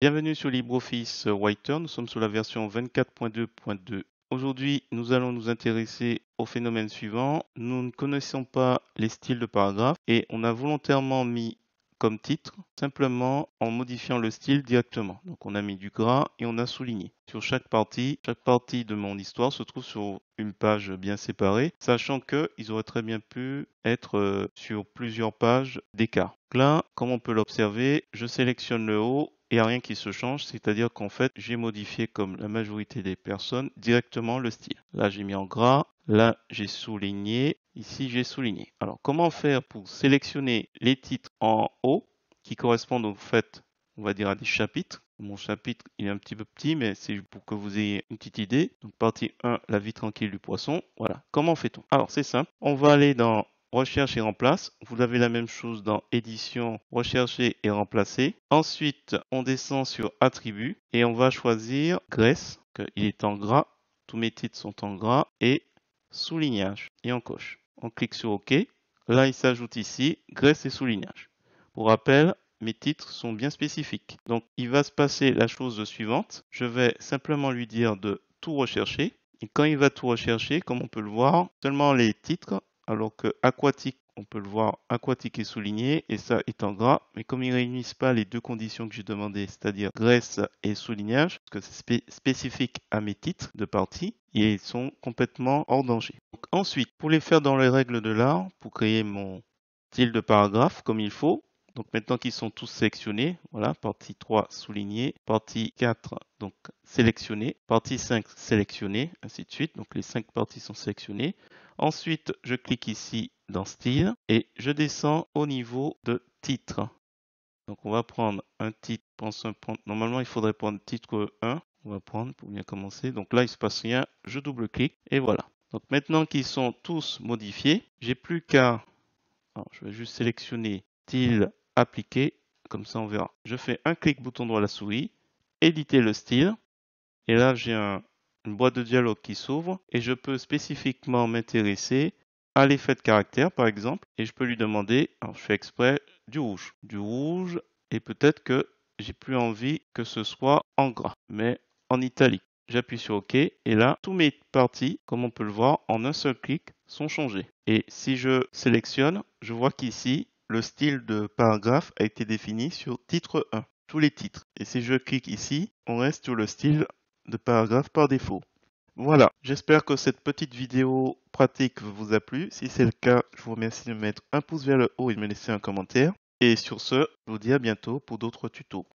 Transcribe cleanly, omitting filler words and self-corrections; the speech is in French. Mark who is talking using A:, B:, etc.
A: Bienvenue sur LibreOffice Writer, nous sommes sur la version 24.2.2. Aujourd'hui, nous allons nous intéresser au phénomène suivant. Nous ne connaissons pas les styles de paragraphes et on a volontairement mis comme titre simplement en modifiant le style directement. Donc on a mis du gras et on a souligné. Sur chaque partie de mon histoire se trouve sur une page bien séparée, sachant qu'ils auraient très bien pu être sur plusieurs pages d'écart. Là, comme on peut l'observer, je sélectionne le haut et il n'y a rien qui se change, c'est-à-dire qu'en fait, j'ai modifié comme la majorité des personnes directement le style. Là, j'ai mis en gras, là, j'ai souligné, ici, j'ai souligné. Alors, comment faire pour sélectionner les titres en haut qui correspondent au fait, on va dire, à des chapitres. Mon chapitre, il est un petit peu petit, mais c'est pour que vous ayez une petite idée. Donc, partie 1, la vie tranquille du poisson. Voilà. Comment fait-on? Alors, c'est simple. On va aller dans Recherche et remplace. Vous avez la même chose dans Édition, Rechercher et remplacer. Ensuite, on descend sur Attributs et on va choisir Graisse, qu'il est en gras. Tous mes titres sont en gras et soulignage. Et on coche. On clique sur OK. Là, il s'ajoute ici Graisse et soulignage. Pour rappel, mes titres sont bien spécifiques. Donc, il va se passer la chose suivante. Je vais simplement lui dire de tout rechercher. Et quand il va tout rechercher, comme on peut le voir, seulement les titres, alors que aquatique, on peut le voir, aquatique est souligné et ça est en gras. Mais comme ils ne réunissent pas les deux conditions que j'ai demandées, c'est-à-dire graisse et soulignage, parce que c'est spécifique à mes titres de partie, ils sont complètement hors danger. Donc, ensuite, pour les faire dans les règles de l'art, pour créer mon style de paragraphe comme il faut, donc maintenant qu'ils sont tous sélectionnés, voilà, partie 3 soulignée, partie 4 donc sélectionnée, partie 5 sélectionnée, ainsi de suite. Donc les 5 parties sont sélectionnées. Ensuite, je clique ici dans style et je descends au niveau de titre. Donc on va prendre un titre, normalement il faudrait prendre titre 1, on va prendre pour bien commencer. Donc là il ne se passe rien, je double-clique et voilà. Donc maintenant qu'ils sont tous modifiés, j'ai plus qu'à, je vais juste sélectionner style appliqué, comme ça on verra. Je fais un clic bouton droit à la souris, éditer le style, et là j'ai une boîte de dialogue qui s'ouvre et je peux spécifiquement m'intéresser à l'effet de caractère par exemple, et je peux lui demander, alors je fais exprès, du rouge, et peut-être que j'ai plus envie que ce soit en gras, mais en italique. J'appuie sur OK et là, tous mes parties, comme on peut le voir, en un seul clic, sont changées. Et si je sélectionne, je vois qu'ici, le style de paragraphe a été défini sur titre 1, tous les titres. Et si je clique ici, on reste sur le style de paragraphe par défaut. Voilà, j'espère que cette petite vidéo pratique vous a plu. Si c'est le cas, je vous remercie de mettre un pouce vers le haut et de me laisser un commentaire. Et sur ce, je vous dis à bientôt pour d'autres tutos.